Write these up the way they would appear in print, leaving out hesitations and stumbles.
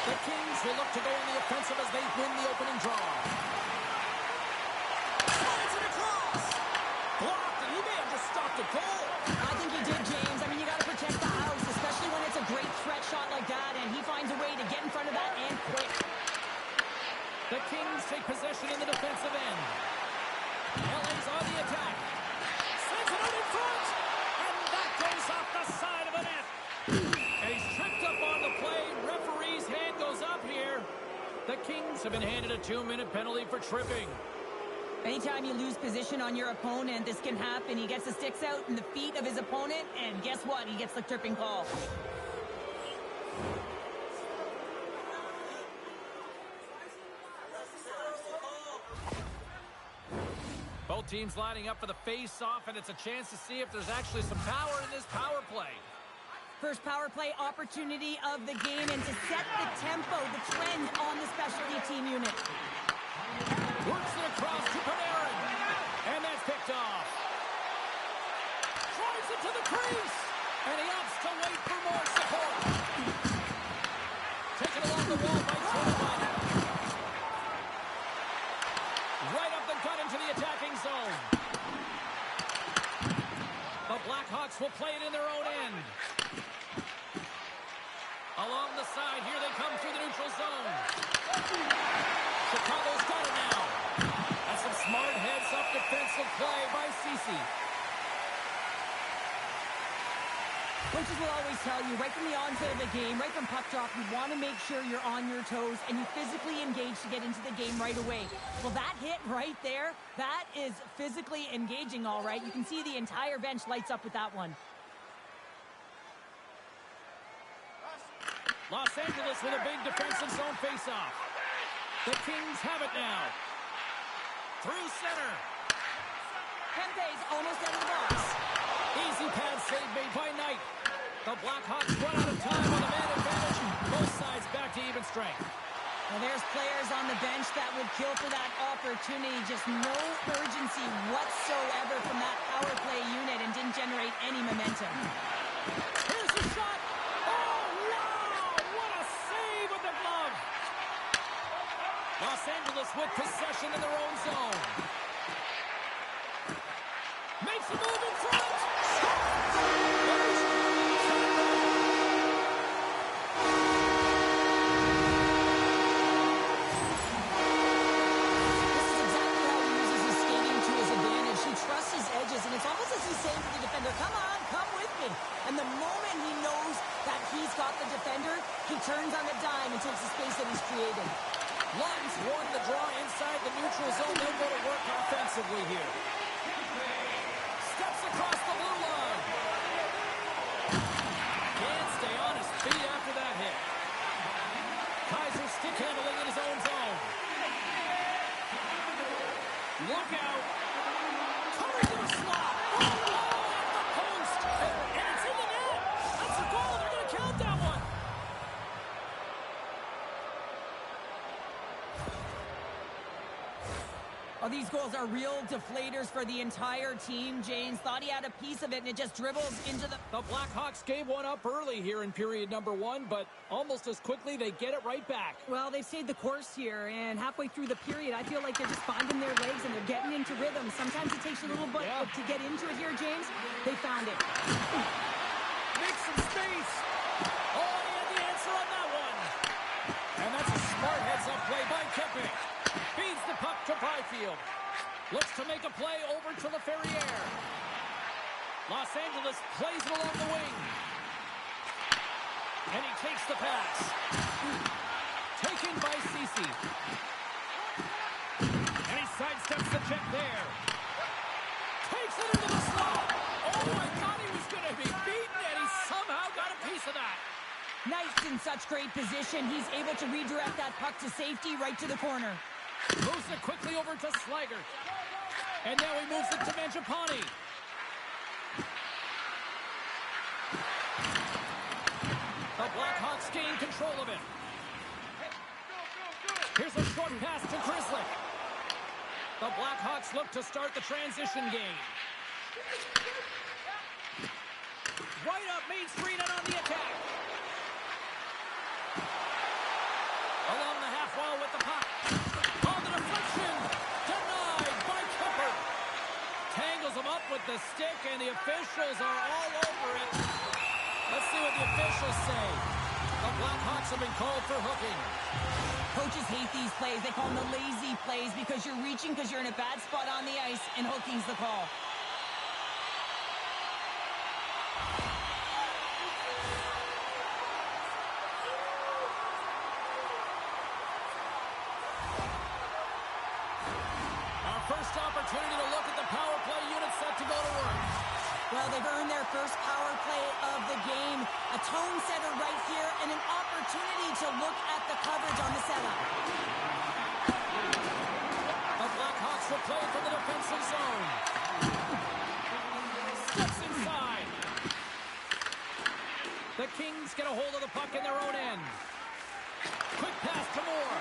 The Kings will look to go on the offensive as they win the opening draw. Slides it across. Blocked, and he may have just stopped a goal. I think he did, James. I mean, you got to protect the house, especially when it's a great threat shot like that, and he finds a way to get in front of that and quick. The Kings take possession in the defensive end. LA's on the attack. Sends it out in front, and that goes off the side of the net. And he's tripped up on the play. Referee's hand goes up here. The Kings have been handed a 2-minute penalty for tripping. Anytime you lose position on your opponent, this can happen. He gets the sticks out in the feet of his opponent, and guess what? He gets the tripping call. Both teams lining up for the face-off, and it's a chance to see if there's actually some power in this power play. First power play opportunity of the game, and to set the tempo, the trend on the specialty team unit. Works it across to Panarin, and that's picked off. Drives it to the crease, and he opts to wait for more support. Taken along the wall by Djole. Right up the gut into the attacking zone. The Blackhawks will play it in their own end. Along the side, here they come through the neutral zone. Chicago's got it now. That's some smart heads-up defensive play by Ceci. Coaches will always tell you, right from the onset of the game, right from puck drop, you want to make sure you're on your toes and you physically engage to get into the game right away. Well, that hit right there, that is physically engaging, all right. You can see the entire bench lights up with that one. Los Angeles with a big defensive zone face-off. The Kings have it now. Through center. Kempe's almost out of the box. Easy pad save made by Knight. The Blackhawks run out of time on the man advantage. Both sides back to even strength. Well, there's players on the bench that would kill for that opportunity. Just no urgency whatsoever from that power play unit and didn't generate any momentum. Here's the shot. Oh, no! What a save with the glove. Los Angeles with possession in their own zone. Makes a move in front. And it's almost as he's saying to the defender, come on, come with me. And the moment he knows that he's got the defender, he turns on a dime and takes the space that he's created. Lions won the draw inside the neutral zone. They'll go to work offensively here. Steps across the blue line. Can't stay on his feet after that hit. Kaiser stick handling in his own zone. Look out. Coming to the slot. Oh, at the post. And it's in the net. That's a goal. They're going to count that one. Oh, these goals are real deflators for the entire team. James thought he had a piece of it, and it just dribbles into the... The Blackhawks gave one up early here in period number 1, but almost as quickly they get it right back. Well, they've stayed the course here, and halfway through the period, I feel like they're just finding their legs, and they're getting into rhythm. Sometimes it takes a little bit to get into it here, James. They found it. Make some space. Oh, he had the answer on that one. And that's a smart heads-up play by Kempe. Feeds the puck to Byfield. Looks to make a play over to LaFerriere. Los Angeles plays it along the wing. And he takes the pass. Taken by Ceci. And he sidesteps the check there. Takes it into the slot. Oh, I thought he was going to be beaten, and he somehow got a piece of that. Knight's in such great position. He's able to redirect that puck to safety right to the corner. Moves it quickly over to Slaggert. And now he moves it to Mangiapane. The Blackhawks gain control of it. Here's a short pass to Grizzly. The Blackhawks look to start the transition game. Right up Main Street and on the attack. officials are all over it. Let's see what the officials say. The Blackhawks have been called for hooking. Coaches hate these plays. They call them the lazy plays because you're reaching because you're in a bad spot on the ice, and hooking's the call. Our first opportunity to look at the power play unit set to go to work. Well, they've earned their first power play of the game. A tone setter right here and an opportunity to look at the coverage on the setup. The Blackhawks will play from the defensive zone. Steps inside. The Kings get a hold of the puck in their own end. Quick pass to Moore.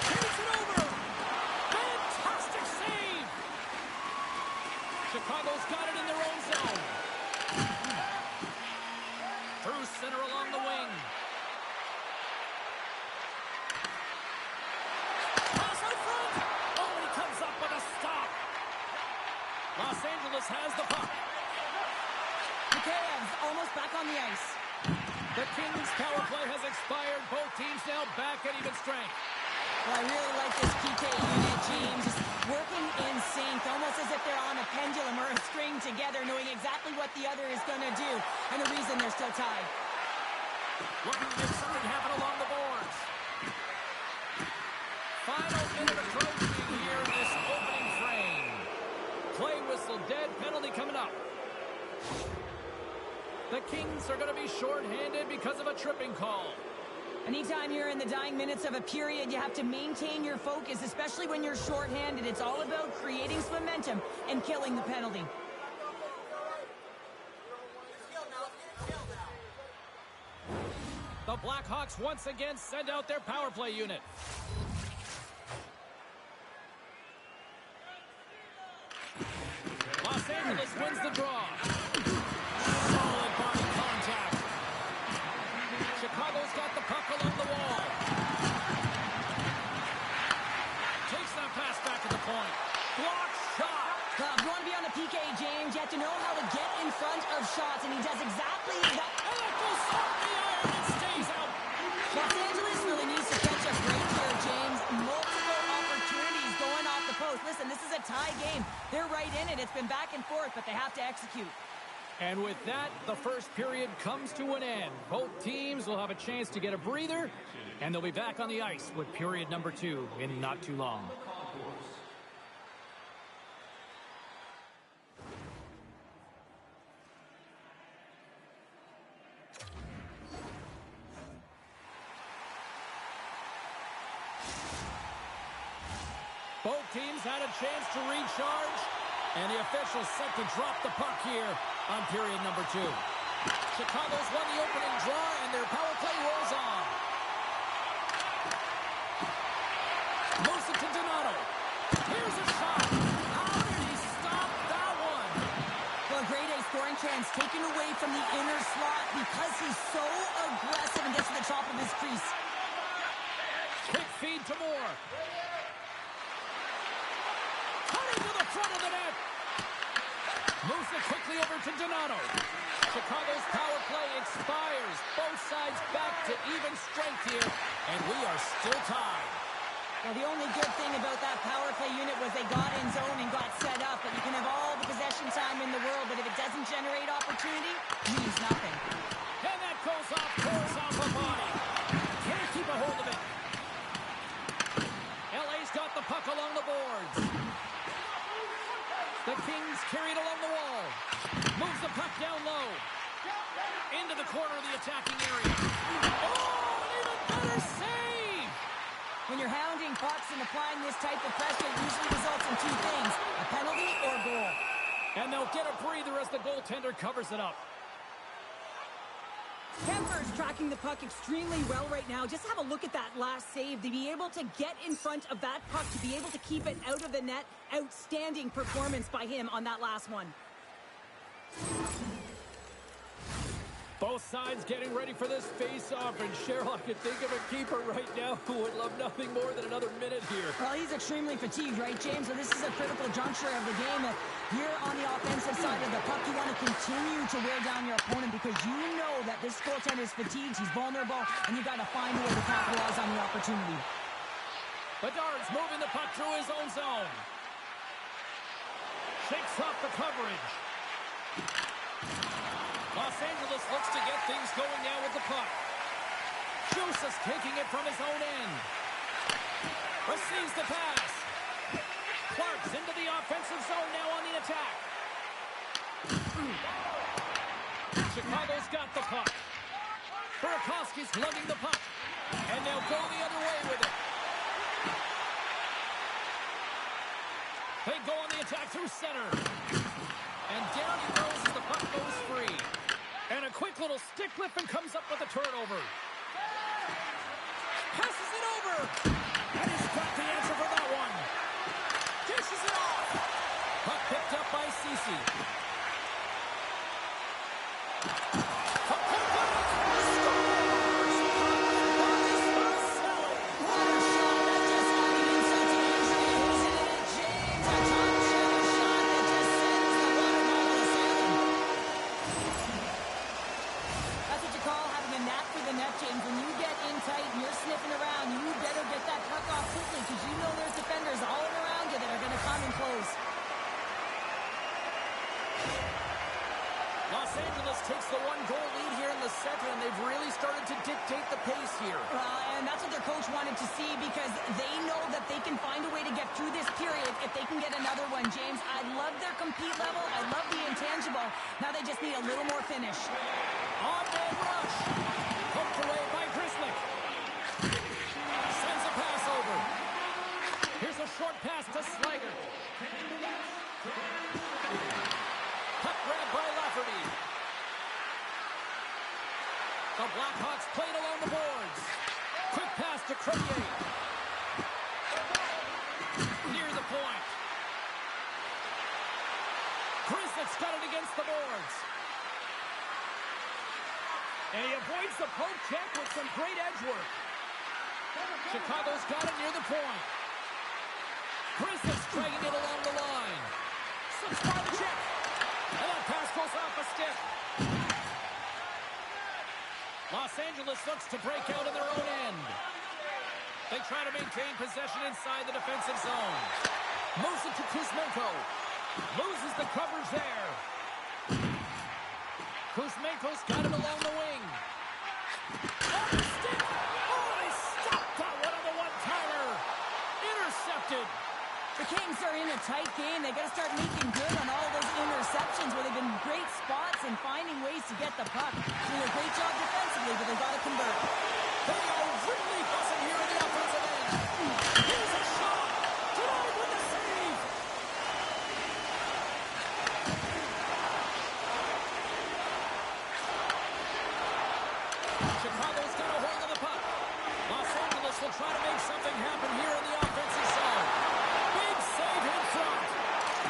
Takes it over. Fantastic save. Chicago's got it in their own zone. Through center along the wing. Pass out front. Oh, and he comes up with a stop. Los Angeles has the puck. Mikheyev almost back on the ice. The Kings' power play has expired. Both teams now back at even strength. Well, I really like this PK unit, James. Just working in sync, almost as if they're on a pendulum or a string together, knowing exactly what the other is going to do, and the reason they're still tied. Looking to get something happen along the boards. Final minute approaching here in this opening frame. Play whistle dead, penalty coming up. The Kings are going to be shorthanded because of a tripping call. Anytime you're in the dying minutes of a period, you have to maintain your focus, especially when you're shorthanded. It's all about creating some momentum and killing the penalty. The Blackhawks once again send out their power play unit. Los Angeles wins the draw. Solid body contact. Chicago's got the puck along the wall. Takes that pass back to the point. Blocked shot. Well, if you want to be on the PK, James, you have to know how to get in front of shots, and he does exactly that. And it goes off the iron and stays out. Los Angeles really needs to catch a break here, James. Multiple opportunities going off the post. Listen, this is a tie game. They're right in it. It's been back and forth, but they have to execute. And with that, the first period comes to an end. Both teams will have a chance to get a breather, and they'll be back on the ice with period number 2 in not too long. Both teams had a chance to recharge, and the officials set to drop the puck here on period number 2. Chicago's won the opening draw, and their power play rolls on. Moves it to Donato. Here's a shot. How did he stop that one? Well, grade A scoring chance taken away from the inner slot because he's so aggressive and gets to the top of his crease. Quick feed to Moore. Cutting to the front of the net. Moves it quickly over to Donato. Chicago's power play expires. Both sides back to even strength here, and we are still tied. Now, the only good thing about that power play unit was they got in zone and got set up, but you can have all the possession time in the world, but if it doesn't generate opportunity, it means nothing. And that goes off, pulls off a body. Can't keep a hold of it. LA's got the puck along the boards. The Kings carry it along the wall. Moves the puck down low. Into the corner of the attacking area. Oh, an even better save! When you're hounding pucks and applying this type of pressure, it usually results in two things, a penalty or goal. And they'll get a breather as the goaltender covers it up. Kemper's tracking the puck extremely well right now. Just have a look at that last save. To be able to get in front of that puck, to be able to keep it out of the net, outstanding performance by him on that last one. Both sides getting ready for this face-off, and Cheryl, I can think of a keeper right now who would love nothing more than another minute here. Well, he's extremely fatigued, right, James? So this is a critical juncture of the game. If you're on the offensive side of the puck, you want to continue to wear down your opponent because you know that this goaltender is fatigued, he's vulnerable, and you got to find a way to capitalize on the opportunity. Bedard's moving the puck through his own zone. Shakes off the coverage. Los Angeles looks to get things going now with the puck. Juice taking it from his own end. Receives the pass. Clark's into the offensive zone now on the attack. Chicago's got the puck. Burakovsky's lugging the puck. And they'll go the other way with it. They go on the attack through center. And down he goes as the puck goes free. And a quick little stick lift and comes up with a turnover. Passes it over. And he's got the answer for that one. Dishes it off. Puck picked up by Ceci. Los Angeles takes the one-goal lead here in the second, and they've really started to dictate the pace here. And that's what their coach wanted to see because they know that they can find a way to get through this period if they can get another one, James. I love their compete level. I love the intangible. Now they just need a little more finish. On-goal rush. Poked away by Grzelcyk. Sends a pass over. Here's a short pass to Slager. Puck grabbed by Lafferty. The Blackhawks played along the boards. Quick pass to Cronier. Near the point. Grzelcyk's got it against the boards. And he avoids the poke check with some great edge work. Chicago's got it near the point. Grzelcyk's dragging it along the line. Slips by the check. And that pass goes off a stick. Los Angeles looks to break out in their own end. They try to maintain possession inside the defensive zone. Moves it to Kuzmenko. Loses the coverage there. Kuzmenko's got it along the wing. On the stick. Oh, he stopped that one on the one-timer. Intercepted. The Kings are in a tight game. They got to start making good on all those interceptions where they've been great spots and finding ways to get the puck. Doing a great job defensively, but they've got to convert. They are really buzzing here in the offensive end. Here's a shot. Denied with the save. Chicago's got a hold of the puck. Los Angeles will try to make something happen here in the offensive zone. Big save in front.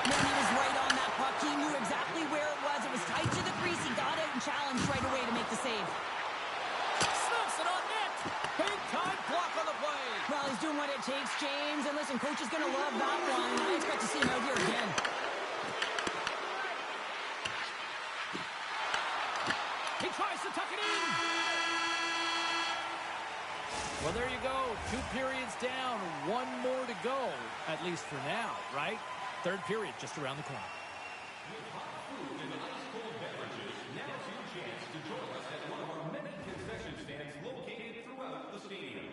Man, he was right on that puck. He knew exactly where it was. It was tight to the crease. He got out and challenged right away to make the save. Snaps it on net. Big time block on the play. Well, he's doing what it takes, James. And listen, coach is going to love that one. I expect to see him out here again. He tries to tuck it in. Well, there you go. 2 periods down, 1 more to go, at least for now, right? Third period just around the corner. With hot food and ice cold beverages, now's your chance to join us at one of our many concession stands located throughout the stadium.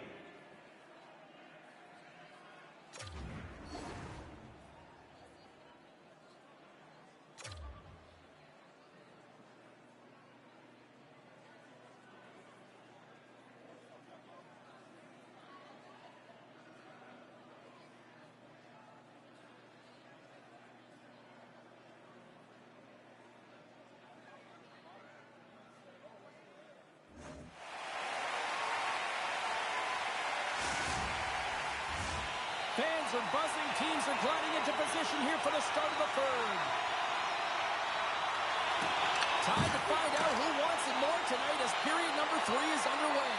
Fans are buzzing. Teams are gliding into position here for the start of the third. Time to find out who wants it more tonight as period number 3 is underway.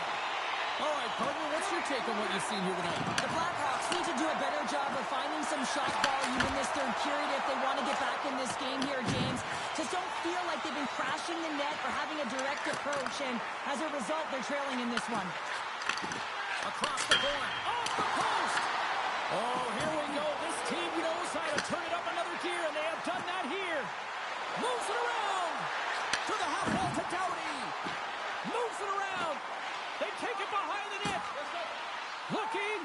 All right, partner, what's your take on what you've seen here tonight? The Blackhawks need to do a better job of finding some shot volume in this third period if they want to get back in this game here, James. Just don't feel like they've been crashing the net or having a direct approach, and as a result, they're trailing in this one. Across the board. Off the post. Oh, here we go. This team knows how to turn it up another gear, and they have done that here. Moves it around. To the half wall to Djole. Moves it around. They take it behind the net. Looking.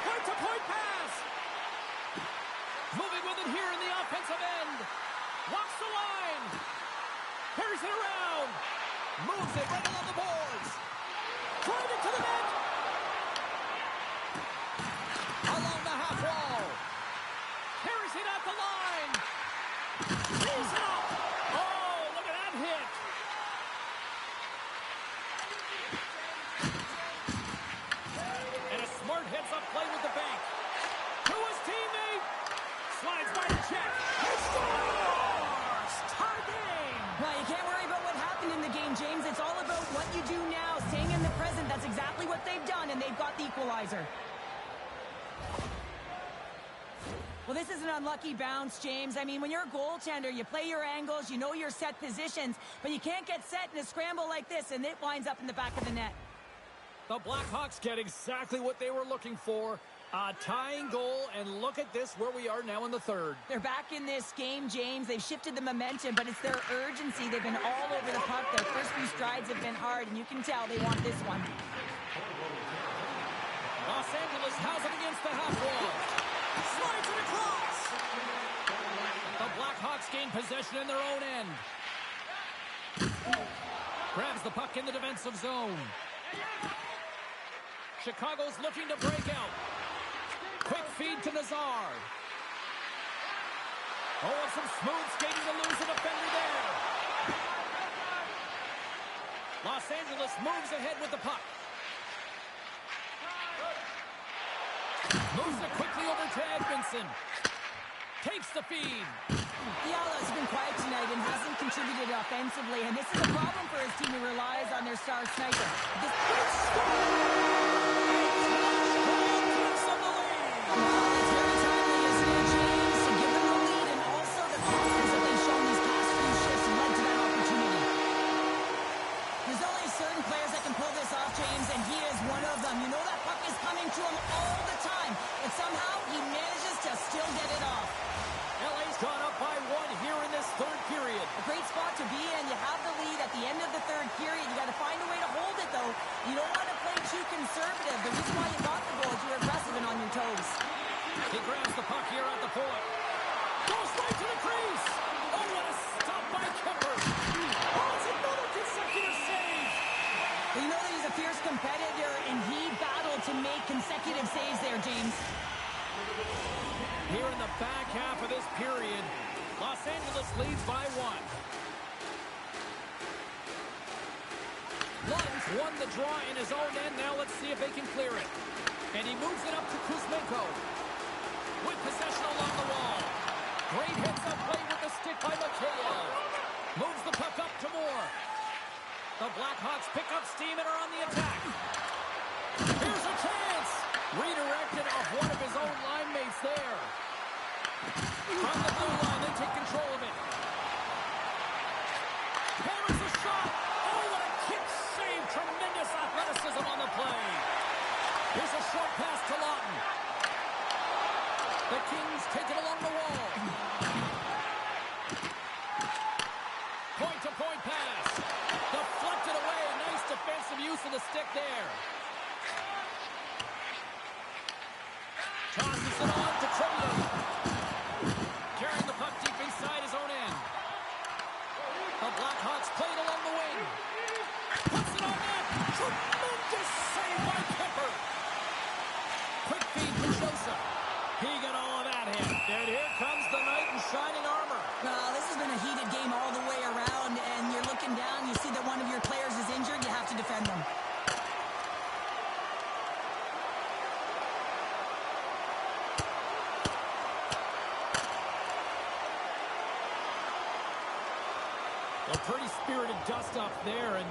Point-to-point pass. Moving with it here in the offensive end. Walks the line. Carries it around. Moves it right along the boards. Drive it to the net. Along the half wall. Carries it at the line. Sees it up. Oh, look at that hit. And a smart heads-up play with the bank. To his teammate. Slides by the check. He scores! Tie game! Well, you can't worry about what happened in the game, James. It's all about what you do now, staying in the present. That's exactly what they've done, and they've got the equalizer. Well, this is an unlucky bounce, James. I mean, when you're a goaltender, you play your angles, you know your set positions, but you can't get set in a scramble like this, and it winds up in the back of the net. The Blackhawks get exactly what they were looking for. A tying goal, and look at this, where we are now in the third. They're back in this game, James. They've shifted the momentum, but it's their urgency. They've been all over the puck. Their first few strides have been hard, and you can tell they want this one. Los Angeles has it against the half wall. Slides it across. The Blackhawks gain possession in their own end. Grabs the puck in the defensive zone. Chicago's looking to break out. Quick feed to Nazar. Oh, and some smooth skating to lose a defender there. Los Angeles moves ahead with the puck. Moves it quickly over to Edmondson. Takes the feed. Fiala's been quiet tonight and hasn't contributed offensively, and this is a problem for his team who relies on their star sniper. This it's very timely, isn't it, James? To give them the lead, and also the confidence that they've shown these past few shifts have led to that opportunity. There's only certain players that can pull this off, James, and he is one of them. You know that puck is coming to him all the time, but somehow he manages to still get it off. LA's gone up by 1 here in this third period. A great spot to be in. You have the lead at the end of the third period. You got to find a way to hold it, though. You don't want to play too conservative. The reason why you got the goal is you're aggressive and on your toes. He grabs the puck here at the point. Goes right to the crease. Oh, what a stop by Kemper. Oh, it's another consecutive save. Well, you know that he's a fierce competitor, and he battled to make consecutive saves there, James. Here in the back half of this period, Los Angeles leads by 1. Lund's won the draw in his own end. Now let's see if they can clear it. And he moves it up to Kuzmenko. With possession along the wall. Great heads-up play with the stick by Mikhail. Moves the puck up to Moore. The Blackhawks pick up steam and are on the attack. Here's a chance. Redirected off one of his own line mates there. From the blue line, they take control of it. Hammers the shot. Oh, what a kick save. Tremendous athleticism on the play. Here's a short pass to Lawton. The Kings take it along the wall. Point-to-point pass. Deflected away. Nice defensive use of the stick there. Tosses it on to Trevier. Carrying the puck deep inside his own end. The Blackhawks played along the wing. Puts it on net. Tremendous save by Kemper. Quick feed to Joseph. He got all of that hit. And here comes the knight in shining armor. This has been a heated game all the way around, and you're looking down, you see that one of your players is injured, you have to defend them. A pretty spirited dust-up there, and,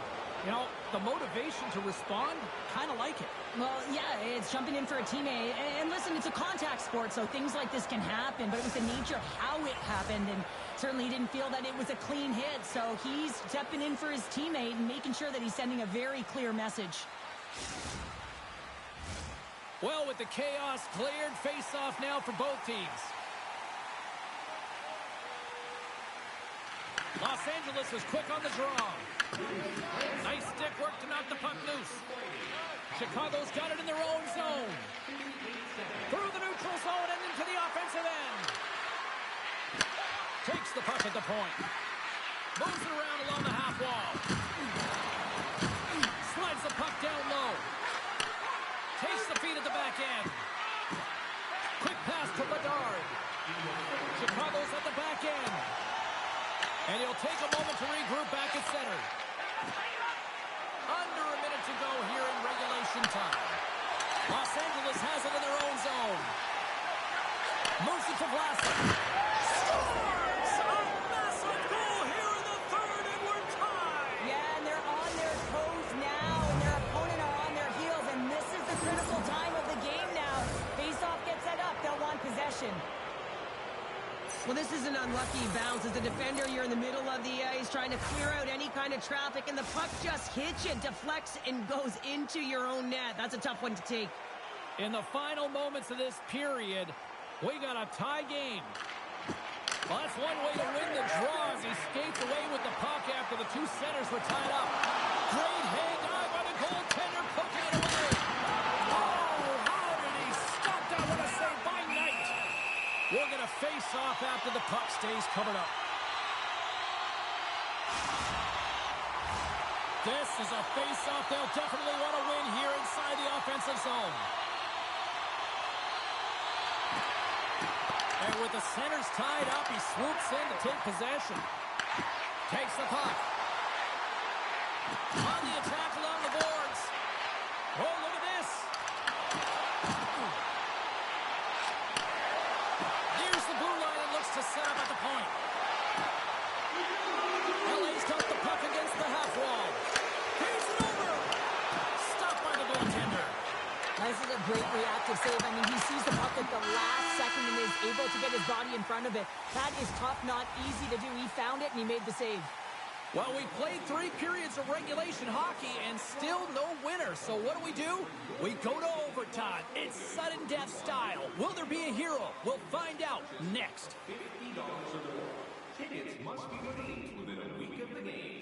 you know, the motivation to respond, kind of like it. Well, yeah, it's jumping in for a teammate. And listen, it's a contact sport, so things like this can happen, but it was the nature of how it happened, and certainly he didn't feel that it was a clean hit, so he's stepping in for his teammate and making sure that he's sending a very clear message. Well, with the chaos cleared, face-off now for both teams. Los Angeles was quick on the draw. Nice stick work to knock the puck loose. Chicago's got it in their own zone. Through the neutral zone and into the offensive end. Takes the puck at the point. Moves it around along the half wall. Slides the puck down low. Takes the feed at the back end. Quick pass to Bedard. Chicago's at the back end. And he'll take a moment to regroup back at center. Under a minute to go here in regulation time. Los Angeles has it in their own zone. Moves it to Vlasic. Scores! A massive goal here in the third, and we're tied! Yeah, and they're on their toes now, and their opponent are on their heels, and this is the critical time of the game now. Face-off gets set up, they'll want possession. Well, this is an unlucky bounce. As a defender, you're in the middle of the ice trying to clear out any kind of traffic, and the puck just hits you, deflects, and goes into your own net. That's a tough one to take. In the final moments of this period, we got a tie game. Well, that's one way to win the draw as he skates away with the puck after the two centers were tied up. Great head dive by the goaltender, poking it away. Oh, how did he stop that? What a save by Knight. We're going to face off after the puck stays covered up. This is a face-off they'll definitely want to win here inside the offensive zone. And with the centers tied up, he swoops in to take possession. Takes the puck. On the attack along the boards. Oh, look at this. Nears the blue line and looks to set up at the point. LA's got the puck against the half wall. Here's it over. Stopped by the goaltender. This is a great reactive save. I mean, he sees the puck at the last second and is able to get his body in front of it. That is tough, not easy to do. He found it and he made the save. Well, we played 3 periods of regulation hockey and still no winner. So what do? We go to overtime. It's sudden death style. Will there be a hero? We'll find out next. $50 or more. Tickets must be redeemed within a week of the game.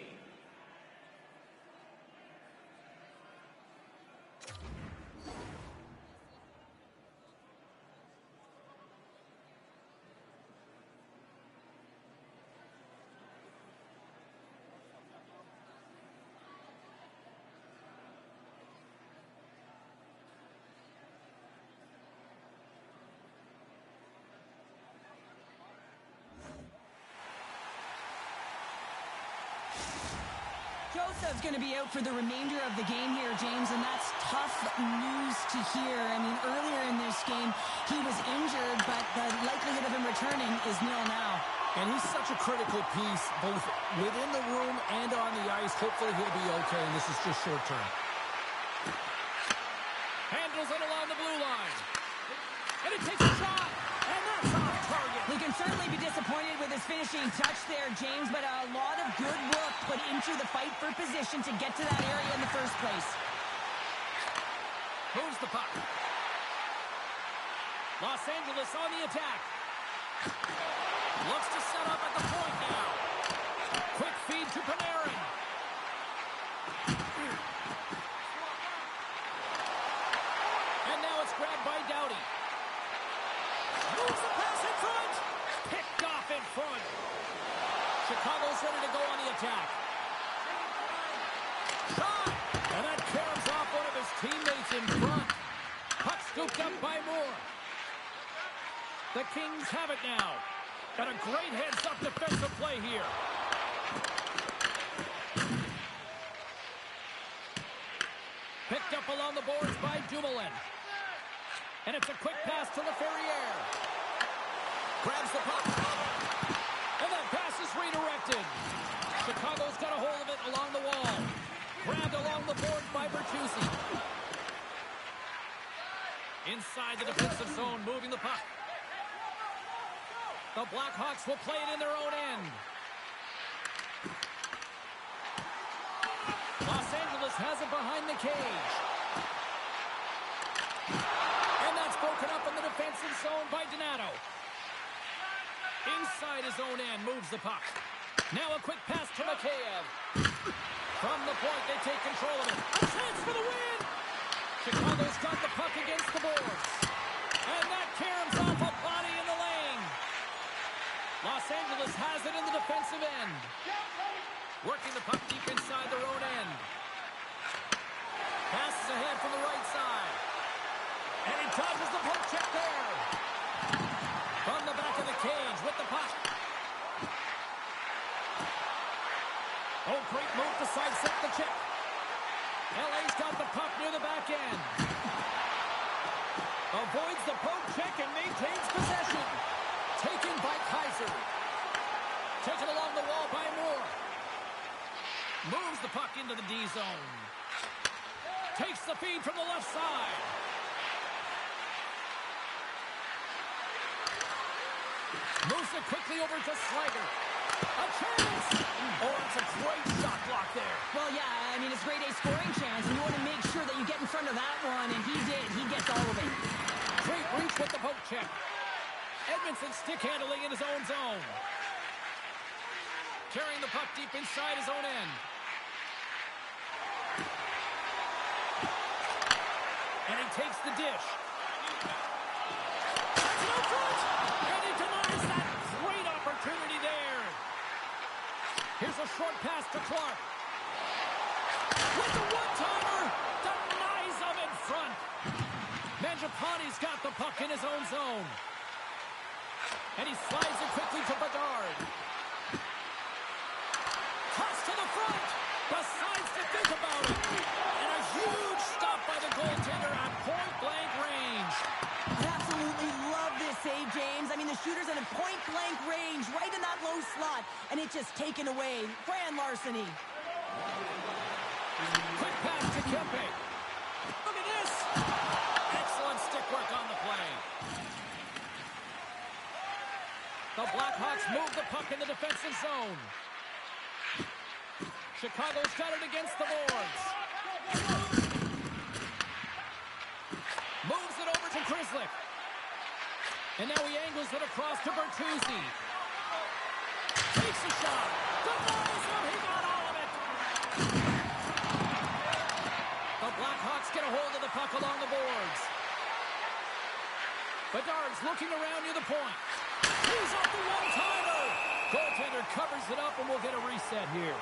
Joseph's going to be out for the remainder of the game here, James, and that's tough news to hear. I mean, earlier in this game, he was injured, but the likelihood of him returning is nil now. And he's such a critical piece, both within the room and on the ice. Hopefully he'll be okay, and this is just short term. Handles it along the blue line. And it takes a shot, and that's off target. He can certainly be disappointed with his finishing touch there, James, but a lot of good work put into the fight for position to get to that area in the first place. Moves the puck. Los Angeles on the attack. Looks to set up at the point now. Quick feed to Panarin. And now it's grabbed by Doughty. Moves the pass in front. Picked off in front. Chicago's ready to go on the attack. Shot! And that caroms off one of his teammates in front. Puck scooped up by Moore. The Kings have it now. Got a great heads-up defensive play here. Picked up along the boards by Dumoulin. And it's a quick pass to LaFerriere. Grabs the puck. And that pass is redirected. Chicago's got a hold of it along the wall. Grabbed along the boards by Bertuzzi. Inside the defensive zone, moving the puck. The Blackhawks will play it in their own end. Los Angeles has it behind the cage. And that's broken up in the defensive zone by Donato. Inside his own end, moves the puck. Now a quick pass to Mikheyev. From the point, they take control of it. A chance for the win! Chicago's got the puck against the boards. And that caroms off a body in the lane. Los Angeles has it in the defensive end. Working the puck deep inside their own end. Passes ahead from the right side. And he dodges the poke check there. From the back of the cage with the puck. Oh, great move to sidestep the check. LA's got the puck near the back end. Avoids the poke check and maintains possession. Taken by Kaiser. Taken along the wall by Moore. Moves the puck into the D zone. Takes the feed from the left side. Moves it quickly over to Sliger. A chance! Oh, it's a great shot block there. Well, yeah, I mean, it's grade A scoring chance, and you want to make sure that you get in front of that one, and he did. He gets all of it. Great reach with the poke check. Edmondson stick handling in his own zone. Carrying the puck deep inside his own end. And he takes the dish. That's it out front! And he denies that great opportunity there. Here's a short pass to Clark. With the one-timer, denies him in front. Mangiapane's got the puck in his own zone. And he slides it quickly to Bedard. Toss to the front. Decides to think about it. And a huge stop by the goaltender at point-blank range. I absolutely love this save, James. I mean, the shooter's at a point-blank range, right in that low slot, and it's just taken away. Grand larceny. Quick pass to Kempe. Look at this. Excellent stick work on the play. The Blackhawks move the puck in the defensive zone. Chicago's got it against the boards. Moves it over to Grzelcyk. And now he angles it across to Bertuzzi. Takes a shot. Denies him. He got all of it. The Blackhawks get a hold of the puck along the boards. Bedard's looking around near the point. He's off the one-timer. Goaltender covers it up, and we'll get a reset here.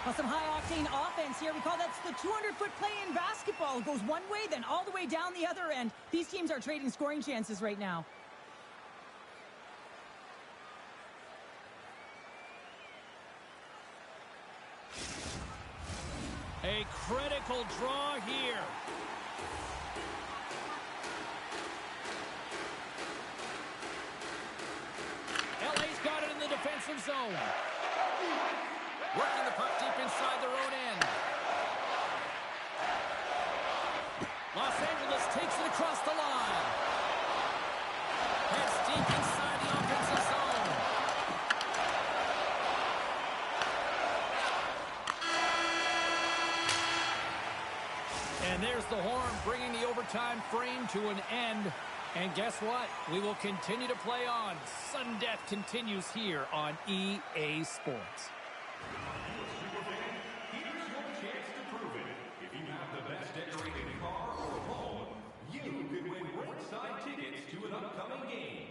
Well, some high-octane offense here. We call that the 200-foot play in basketball. It goes one way, then all the way down the other end. These teams are trading scoring chances right now. A critical draw here. LA's got it in the defensive zone. Working the puck deep inside their own end. Los Angeles takes it across the line. Heads deep inside the offensive zone. And there's the horn, bringing the overtime frame to an end. And guess what? We will continue to play on. Sudden death continues here on EA Sports. Here's your chance to prove it. If you have the best decorated car or home, you could win ringside tickets to an upcoming game.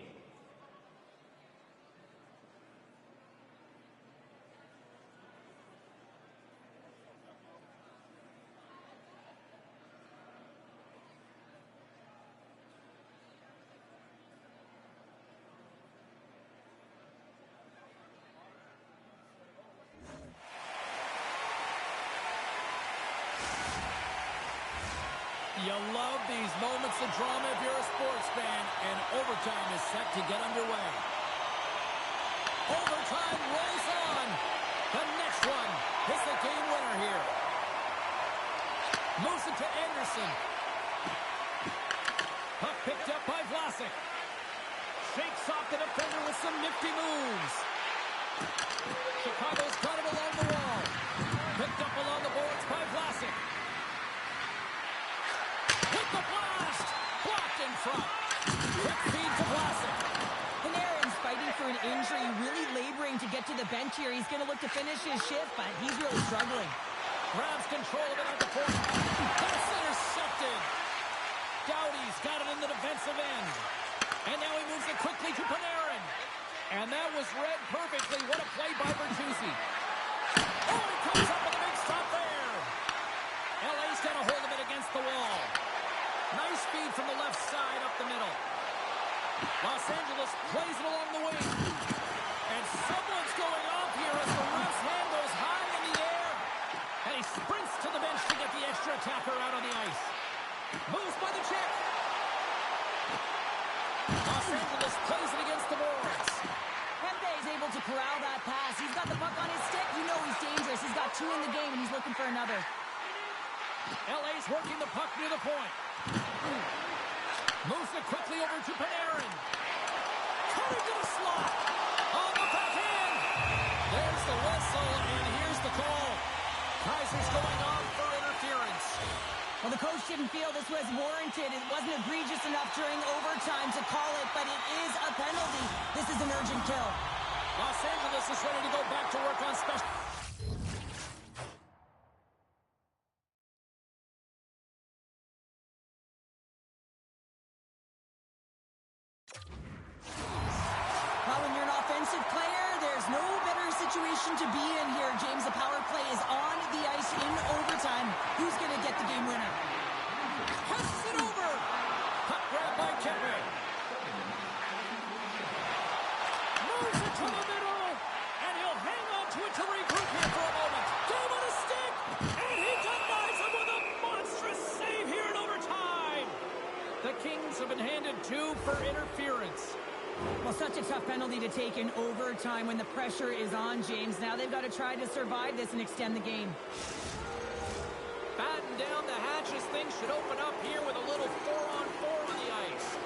You love these moments of drama if you're a sports fan, and overtime is set to get underway. Overtime rolls on. The next one is the game winner here. Moves it to Anderson. Puck picked up by Vlasic. Shakes off the defender with some nifty moves. Chicago's got it along the wall. Picked up along the boards by Vlasic. With the blast! Blocked in front. Quick feed to Vlasic. Panarin's fighting for an injury, really laboring to get to the bench here. He's going to look to finish his shift, but he's really struggling. Grabs control of it at the point. That's intercepted. Doughty's got it in the defensive end. And now he moves it quickly to Panarin. And that was read perfectly. What a play by Bertuzzi. Oh, he comes up with a big stop there. LA's got a hold of it against the wall. Nice feed from the left side up the middle. Los Angeles plays it along the wing. And someone's going off here as the ref's hand goes high in the air. And he sprints to the bench to get the extra attacker out on the ice. Moves by the check. Los Angeles plays it against the boards. Kempe is able to corral that pass. He's got the puck on his stick. You know he's dangerous. He's got 2 in the game, and he's looking for another. LA's working the puck near the point. Moves it quickly over to Panarin. Cutting to the slot. On the backhand. There's the whistle, and here's the call. Kaiser's going on for interference. Well, the coach didn't feel this was warranted. It wasn't egregious enough during overtime to call it, but it is a penalty. This is an urgent kill. Los Angeles is ready to go back to work on special. Well, when you're an offensive player, there's no better situation to be in here, James. The power play is on the ice in overtime. Who's going to get the game winner? Passes it over. Puck grab by Kempe. Moves it to the middle. And he'll hang on to it to regroup here for a moment. Game on a stick. And he denies him with a monstrous save here in overtime. The Kings have been handed 2 for interference. Well, such a tough penalty to take in overtime when the pressure is on, James. Now they've got to try to survive this and extend the game. Batten down the hatches. Things should open up here with a little 4-on-4 on the ice.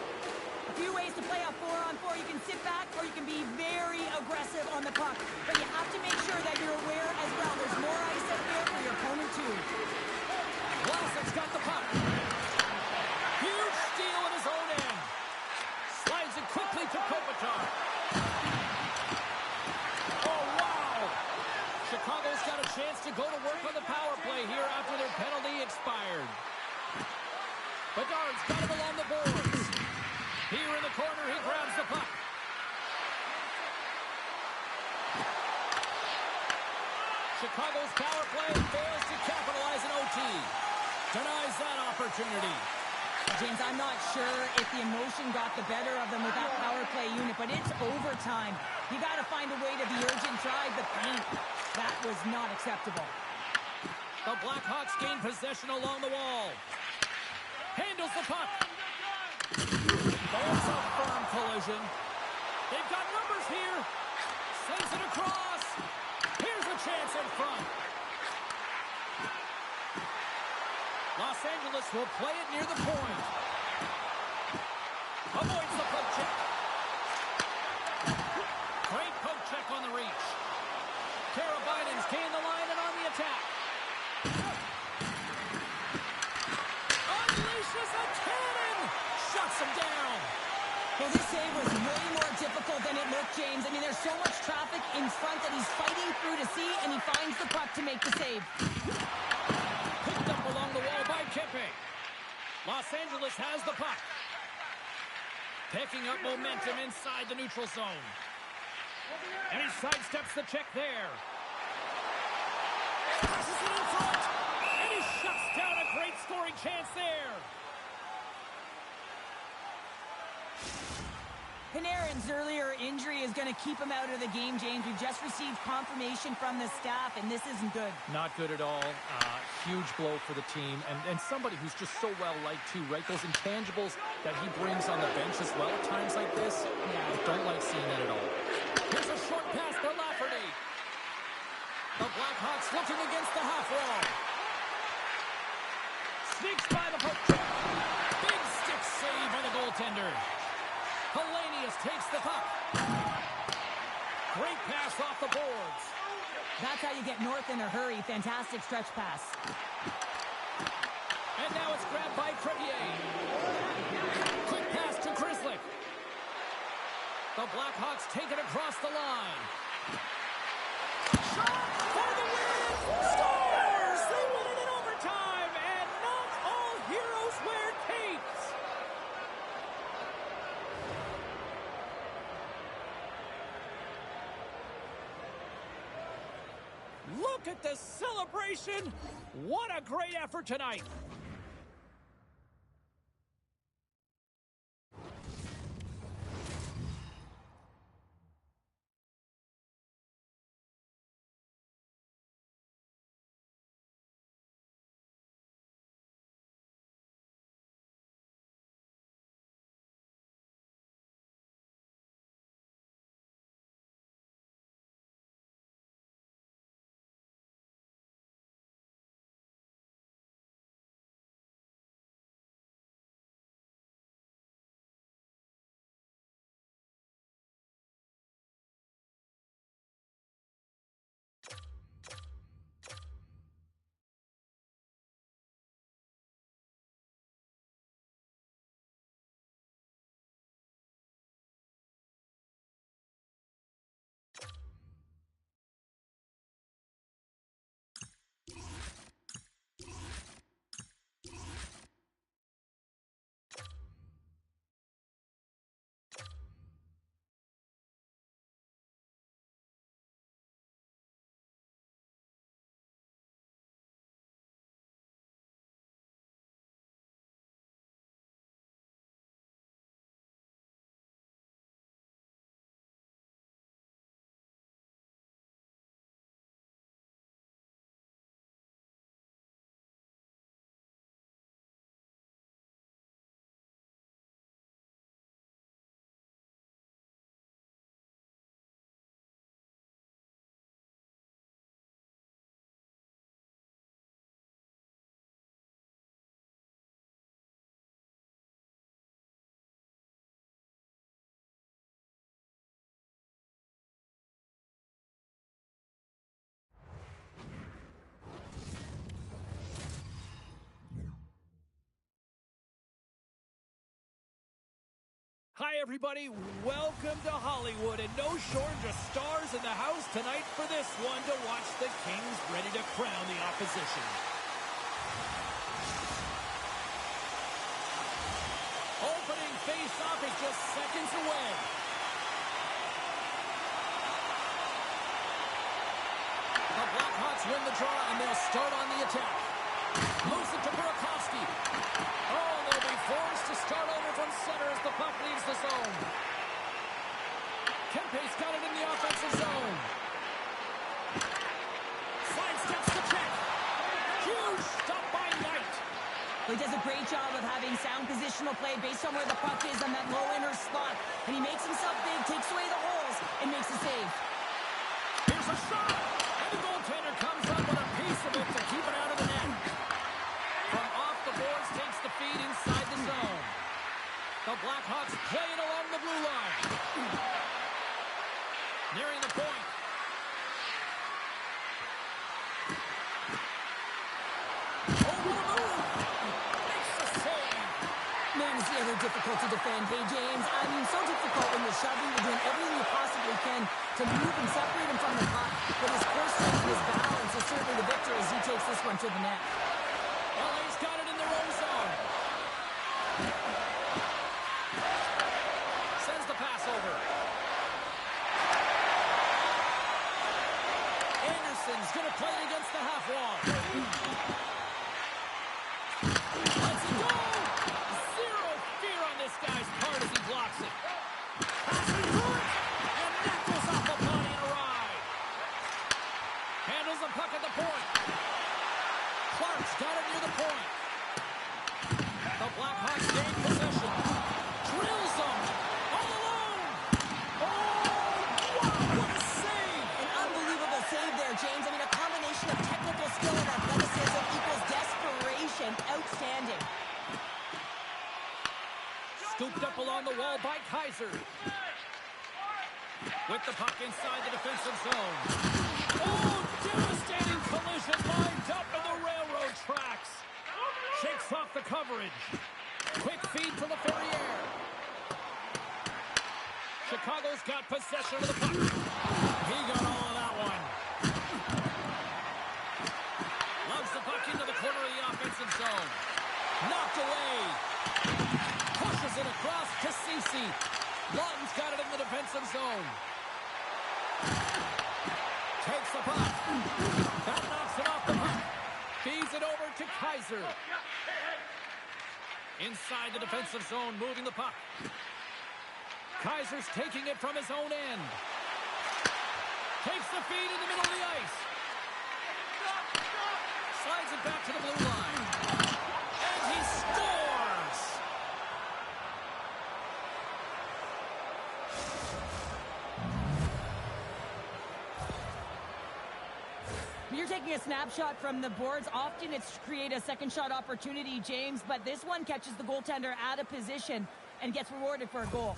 A few ways to play a 4-on-4. You can sit back or you can be very aggressive on the puck. But you have to make sure that you're aware as well. There's more ice out there for your opponent too. Vlasic's got the puck. Huge steal in his own end. Slides it quickly to Kopitar. Oh, wow! Chicago's got a chance to go to work on the power play here after their penalty expired. Bedard's got it along the boards. Here in the corner, he grabs the puck. Chicago's power play fails to capitalize in OT. Denies that opportunity. James, I'm not sure if the emotion got the better of them with that power play unit, but it's overtime. You got to find a way to the urgent drive the paint. That was not acceptable. The Blackhawks gain possession along the wall. Handles the puck. There's a firm collision. They've got numbers here. Sends it across. Here's a chance in front. Los Angeles will play it near the point. Avoids the poke check. Great poke check on the reach. Karabainen's gained the line and on the attack. Unleashes a cannon. Shuts him down. Well, this save was way more difficult than it looked, James. I mean, there's so much traffic in front that he's fighting through to see, and he finds the puck to make the save. Picked up along the wall by Kempe. Los Angeles has the puck. Picking up momentum inside the neutral zone. And he sidesteps the check there. Passes it in front. And he shuts down a great scoring chance there. Panarin's earlier injury is going to keep him out of the game, James. We've just received confirmation from the staff, and this isn't good. Not good at all. Huge blow for the team. And somebody who's just so well-liked, too, right? Those intangibles that he brings on the bench as well at times like this. Yeah. I don't like seeing that at all. Here's a short takes the puck. Great pass off the boards. That's how you get north in a hurry. Fantastic stretch pass. And now it's grabbed by Crevier. Quick pass to Grizzly. The Blackhawks take it across the line. Shot for the win! Scores! They win it in overtime, and not all heroes wear capes. Look at the celebration! What a great effort tonight! Hi, everybody. Welcome to Hollywood, and no shortage of stars in the house tonight for this one to watch the Kings ready to crown the opposition. Opening face-off is just seconds away. The Blackhawks win the draw, and they'll start on the attack. Moves it to Burakovsky. Oh, they'll be forced to start over from center as the puck leaves the zone. Kempe's got it in the offensive zone. Sidesteps the check. Huge stop by Knight. He does a great job of having sound positional play based on where the puck is on that low inner spot. And he makes himself big, takes away the holes, and makes a save. Here's a shot. And the goaltender comes up with a piece of it to keep it out of the net. From off the boards, takes the feed inside the zone. The Blackhawks play it along the blue line. Nearing the point. Over the move. Makes the save. Man, is he ever difficult to defend. Hey, James, I mean, so difficult when you're shoving, you're doing everything you possibly can to move and separate him from the puck. But his core strength and his balance is certainly the victor as he takes this one to the net. LA's got it in the row zone. Sends the pass over. Anderson's going to play it against the half wall. Let's go! Zero fear on this guy's part as he blocks it. Passing through it, and that goes off the body and a ride. Handles the puck at the point. Clark's got it near the point. The Blackhawks gain possession. Drills them. All alone. Oh, wow, what a save. An unbelievable save there, James. I mean, a combination of technical skill and athleticism equals desperation. Outstanding. Scooped up along the wall by Kaiser. With the puck inside the defensive zone. Oh, devastating collision lined up in the railroad tracks. Shakes off the coverage. Quick feed to Laferriere. Chicago's got possession of the puck. He got all of that one. Loves the puck into the corner of the offensive zone. Knocked away. Pushes it across to Ceci. Lawton's got it in the defensive zone. Takes the puck. That knocks it off the puck. Feeds it over to Kaiser. Inside the defensive zone, moving the puck. Kaiser's taking it from his own end. Takes the feed in the middle of the ice. Slides it back to the blue line. And he scores! When you're taking a snapshot from the boards, often it's to create a second shot opportunity, James, but this one catches the goaltender out of position and gets rewarded for a goal.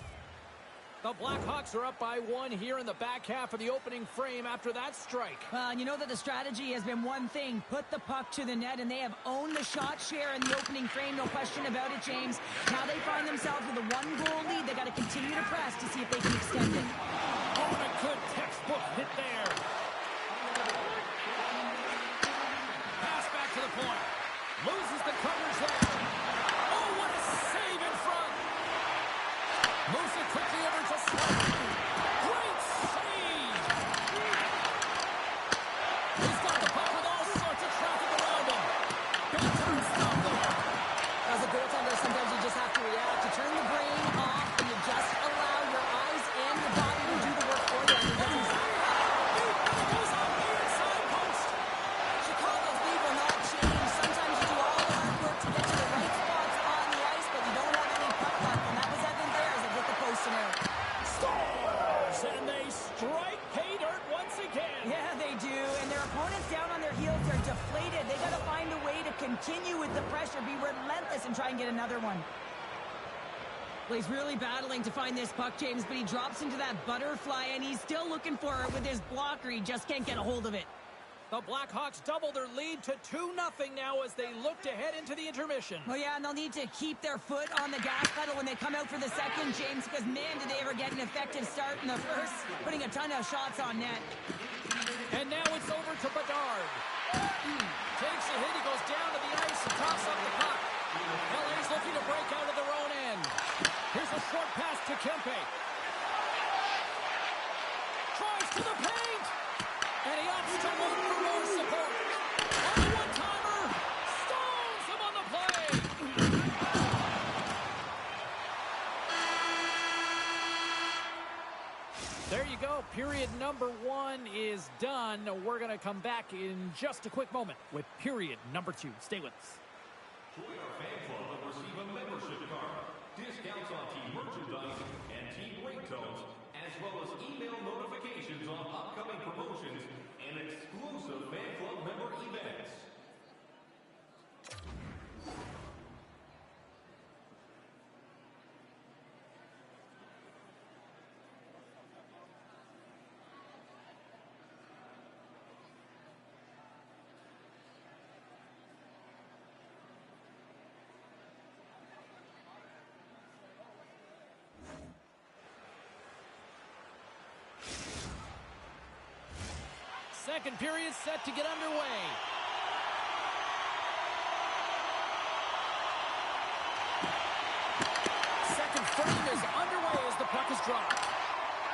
The Blackhawks are up by 1 here in the back half of the opening frame after that strike. Well, and you know that the strategy has been one thing, put the puck to the net, and they have owned the shot share in the opening frame, no question about it, James. Now they find themselves with a 1-goal lead. They got to continue to press to see if they can extend it. Oh, and a good textbook hit there. Pass back to the point. Loses the coverage there. Oh, what a save in front. Moves it quickly over to Slade. Great save! He's got the puck with all sorts of traffic around him. Big time stop there. As a goaltender, sometimes you just have to react. You turn the brain off and you just allow your eyes and your body to do the work for you. It goes on the inside post. Chicago's lead will not change. Sometimes you do all the hard work to get to the right spots on the ice, but you don't have any puck luck, and that was evident there as it hit the post and out. Scores! And they strike pay dirt once again. Yeah, they do, and their opponents down on their heels, they're deflated. They got to find a way to continue with the pressure, be relentless, and try and get another one. Well, he's really battling to find this puck, James, but he drops into that butterfly, and he's still looking for it with his blocker. He just can't get a hold of it. The Blackhawks double their lead to 2-0 now as they look to head into the intermission. Well, yeah, and they'll need to keep their foot on the gas pedal when they come out for the second, James, because, man, did they ever get an effective start in the first, putting a ton of shots on net. And now it's over to Bedard. Takes a hit, he goes down to the ice and tops up the puck. LA's looking to break out of their own end. Here's a short pass to Kempe. Tries to the paint! And he opts to look for more support. On the one-timer, stalls him on the play. There you go. Period number 1 is done. We're going to come back in just a quick moment with period number 2. Stay with us. Join our fan club and receive a membership card, discounts on team merchandise and team ringtones, as well as email notifications on upcoming promotions and exclusive fan club member events. Second period set to get underway. Second frame is underway as the puck is dropped.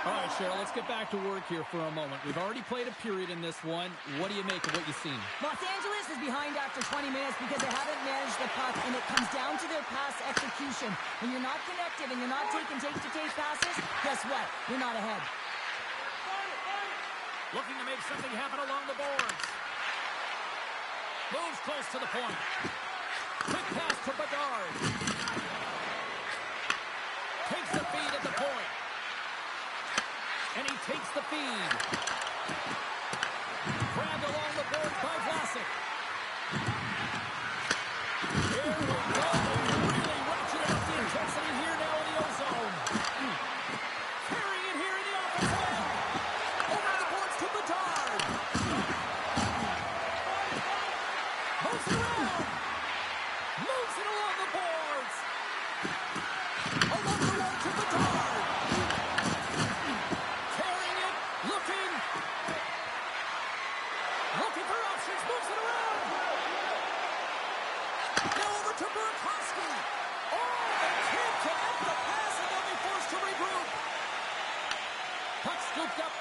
All right, Cheryl, let's get back to work here for a moment. We've already played a period in this one. What do you make of what you've seen? Los Angeles is behind after 20 minutes because they haven't managed the puck, and it comes down to their pass execution. When you're not connected and you're not taking take-to-take passes, guess what? You're not ahead. Looking to make something happen along the boards. Moves close to the point. Quick pass to Bedard. Takes the feed at the point. And he takes the feed. Grabbed along the board by Vlasic. Here we go. Really ratcheted up the intensity here now in the ozone. Carrying it here in the offensive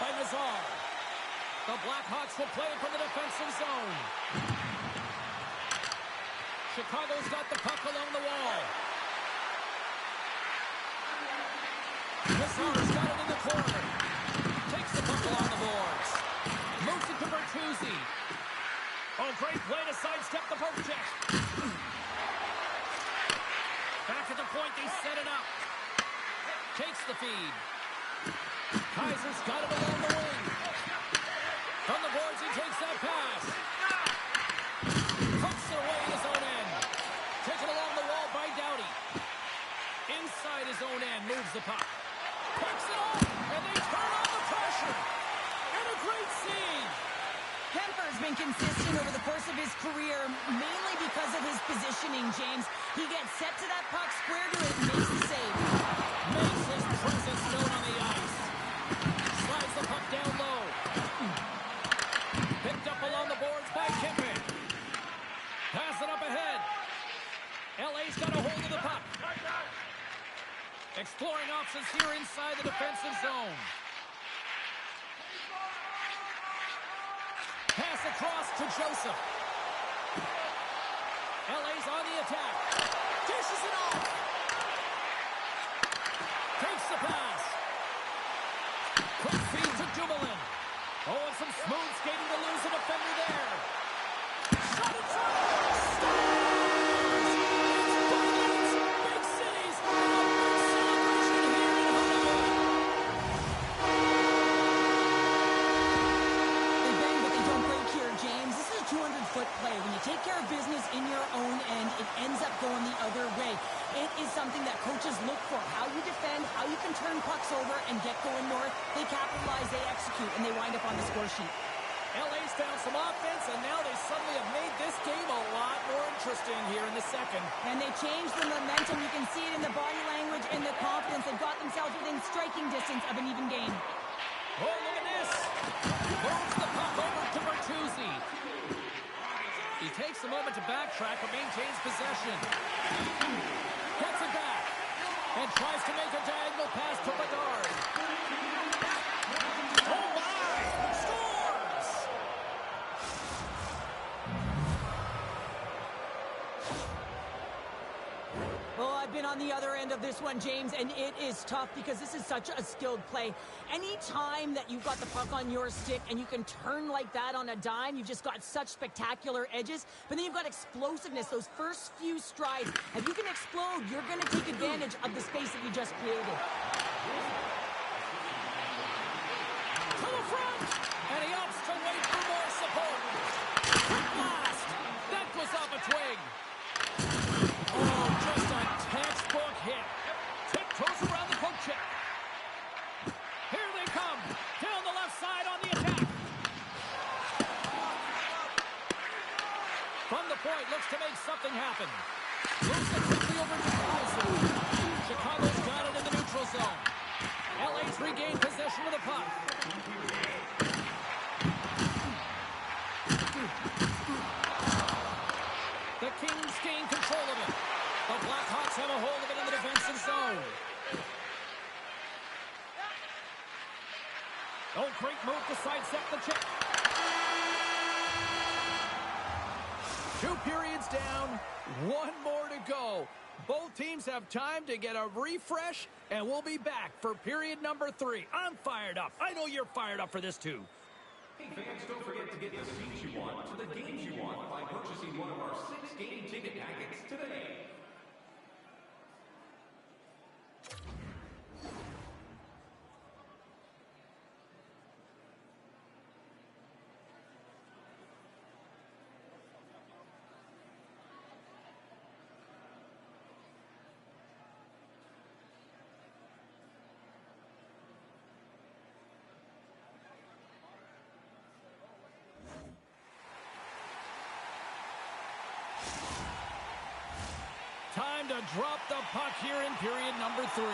by Nazar. The Blackhawks will play it from the defensive zone. Chicago's got the puck along the wall. Nazar's got it in the corner. Takes the puck along the boards. Moves it to Bertuzzi. Oh, great play to sidestep the poke check. Back at the point, they set it up. Takes the feed. Kaiser's got it along the wing. From the boards, he takes that pass. Hooks it away in his own end. Taken along the wall by Doughty. Inside his own end, moves the puck. Picks it off, and they turn on the pressure. And a great siege. Kemper's been consistent over the course of his career, mainly because of his positioning, James. He gets set to that puck, square to it, and makes the save. Makes his presence known on the ice. Slides the puck down low. Picked up along the boards by Kemper. Pass it up ahead. LA's got a hold of the puck. Exploring options here inside the defensive zone. Pass across to Joseph. LA's on the attack. Dishes it off. Takes the pass. Quick feed to Dumoulin. Oh, and some smooth skating to lose a defender there. Shot inside. Stars! It's buckets! Big cities! And a big celebration here in Hollywood. They bang, but they don't break here, James. This is a 200-foot play. When you take care of business in your own end, it ends up going the other way. It is something that coaches look for. How you defend, how you can turn pucks over and get going north. They capitalize, they execute, and they wind up on the score sheet. LA's found some offense, and now they suddenly have made this game a lot more interesting here in the second. And they changed the momentum. You can see it in the body language and the confidence. They've got themselves within striking distance of an even game. Oh, look at this. Moves the puck over to Bertuzzi. He takes a moment to backtrack but maintains possession. Gets it back. And tries to make a diagonal pass to Bedard. Oh, my! Scores! Well, I've been on the other end of this one, James, and it is tough because this is such a skilled play. Any time that you've got the puck on your stick and you can turn like that on a dime, you've just got such spectacular edges. But then you've got explosiveness, those first few strides. If you can explode, you're going to take advantage of the space that you just created. To the front! And he opts to wait for more support. Quick blast! That goes off a twig. Oh, just a textbook hit. Tiptoes around the poke check. Here they come. Down the left side on the attack. From the point, looks to make something happen. Moves it quickly over to Kaiser. Chicago's got it in the neutral zone. LA's regained possession of the puck. The Kings gain control of it. The Blackhawks have a hold of it in the defensive zone. Oh, great move to sidestep the check. 2 periods down, 1 more to go. Both teams have time to get a refresh, and we'll be back for period number 3. I'm fired up. I know you're fired up for this, too. Hey fans, don't forget to get the seats you want to the games you want by purchasing one of our 6 game ticket packets today. Time to drop the puck here in period number 3.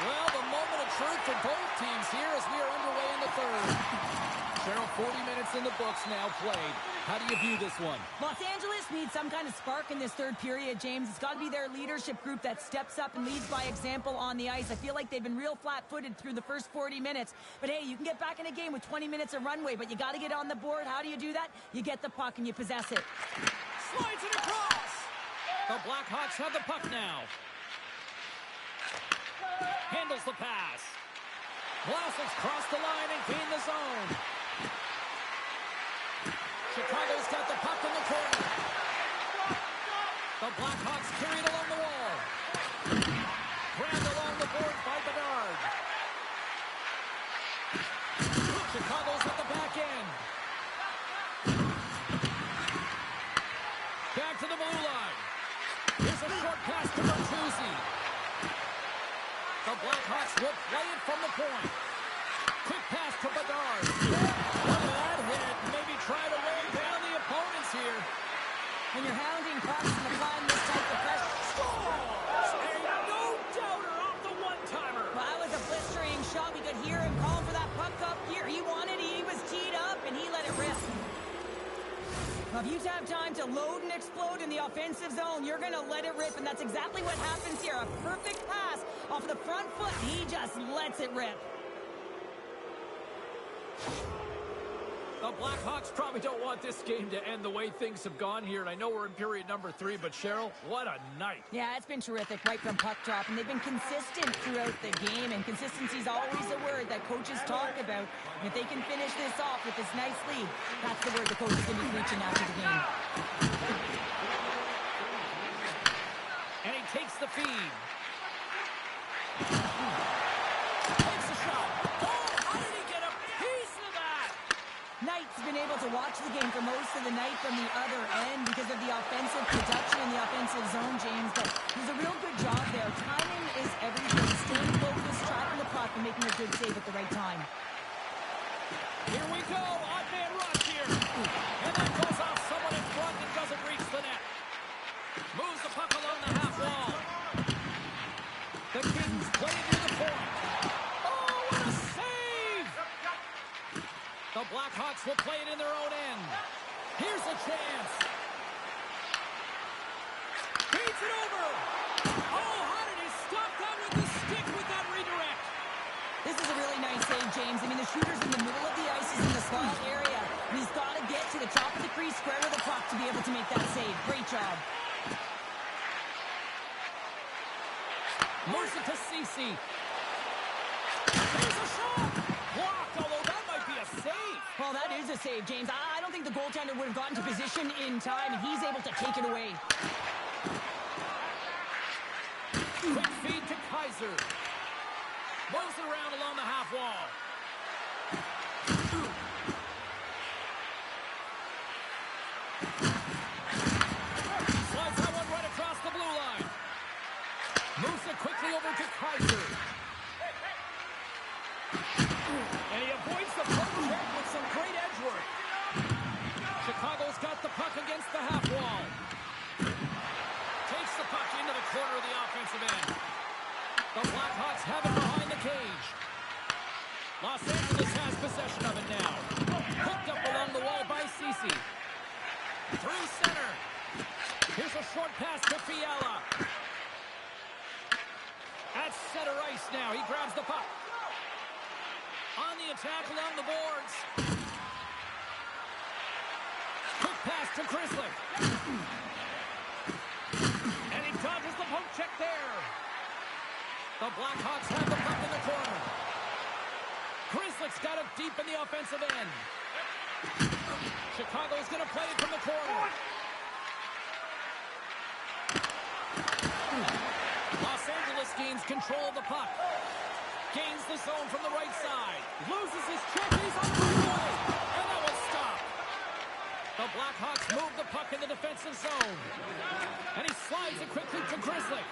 Well, the moment of truth for both teams here as we are underway in the third. Cheryl, 40 minutes in the books now played. How do you view this one? Los Angeles needs some kind of spark in this third period, James. It's got to be their leadership group that steps up and leads by example on the ice. I feel like they've been real flat-footed through the first 40 minutes. But hey, you can get back in a game with 20 minutes of runway, but you got to get on the board. How do you do that? You get the puck and you possess it. Slides it across. The Blackhawks have the puck now. Handles the pass. Vlasic's crossed the line and gained the zone. Chicago's got the puck in the corner. The Blackhawks carried along the wall. Grabbed along the boards by Bedard. Chicago's at the back end. Back to the blue line. Here's a short pass to Bertuzzi. The Blackhawks will play it from the point. Quick pass to Bedard. Look at that hit. Maybe try to wear down the opponents here. When you're hounding pucks and applying this type of pressure. Scores! And no doubter off the one-timer. Well, that was a blistering shot. We could hear him calling for that puck up here. He wanted it. He was teed up, and he let it rip. Now, if you have time to load and explode in the offensive zone, you're going to let it rip, and that's exactly what happens here. A perfect pass off of the front foot, and he just lets it rip. The Blackhawks probably don't want this game to end the way things have gone here, and I know we're in period number 3, but Cheryl, what a night. Yeah, it's been terrific right from puck drop, and they've been consistent throughout the game, and consistency is always a word that coaches talk about. And if they can finish this off with this nice lead, that's the word the coach is going to be preaching after the game. And he takes the feed. Takes the shot. Oh, how did he get a piece of that? Knight's been able to watch the game for most of the night from the other end because of the offensive production in the offensive zone, James. But he's a real good job there. Timing is everything. Staying focused, tracking the puck, and making a good save at the right time. Here we go. Odd man rush here. And that goes off someone in front and doesn't reach the net. Moves the puck along the half wall. The Kings play it near the point. Oh, what a save! The Blackhawks will play it in their own end. Here's a chance. Beats it over. Oh, how did he stop that with the stick with that redirect? This is a really nice save, James. I mean, the shooter's in the middle of the ice. He's in the slot area. And he's got to get to the top of the crease, square to the puck to be able to make that save. Great job. Moves it to Ceci. There's a shot. Blocked, although that might be a save. Well, that is a save, James. I don't think the goaltender would have gotten to position in time, and he's able to take it away. Quick feed to Kaiser. Moves it around along the half wall. Slides that one right across the blue line. Moves it quickly over to Kaiser. And he avoids the poke check with some great edge work. Chicago's got the puck against the half wall. Takes the puck into the corner of the offensive end. The Blackhawks have it behind the cage. Los Angeles has possession of it now. Hooked up along the wall by Ceci. Through center. Here's a short pass to Fiala. At center ice now. He grabs the puck. On the attack along the boards. Quick pass to Chrislick. And he dodges the poke check there. The Blackhawks have the puck in the corner. Chrislick's got it deep in the offensive end. Chicago's going to play it from the corner. Los Angeles gains control of the puck. Gains the zone from the right side. Loses his check. He's on the way. And that will stop. The Blackhawks move the puck in the defensive zone. And he slides it quickly to Chrislick.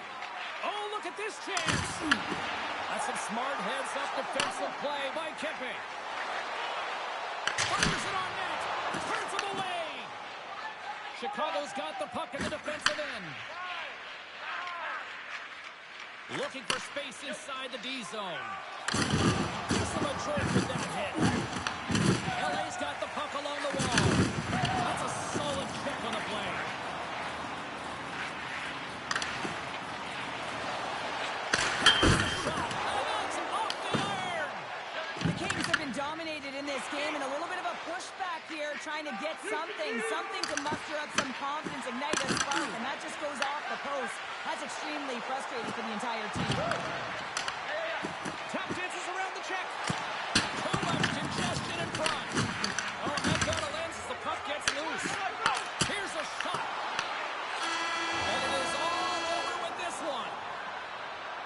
Oh, look at this chance. That's some smart heads-up defensive play by Kempe. Fires it on net. Turns him away. Chicago's got the puck in the defensive end. Looking for space inside the D zone. Some choice with that hit. LA's got the puck along the wall. That's a solid check on the play. Shot. And that's off the iron. The Kings have been dominated in this game, and a little bit of a pushback here, trying to get something to muster up some confidence, ignite a spark, and that just goes off the post. That's extremely frustrating for the entire team. Tap dances around the check. Too much congestion in front. Oh, that got a lens as the puck gets loose. Here's a shot. And it is all over with this one.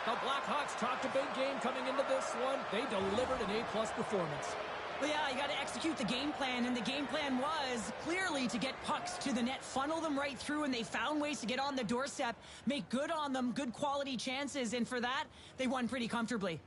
The Blackhawks talked a big game coming into this one. They delivered an A-plus performance. Well, yeah, you got to execute the game plan, and the game plan was clearly to get pucks to the net, funnel them right through, and they found ways to get on the doorstep, make good on them, good quality chances, and for that, they won pretty comfortably.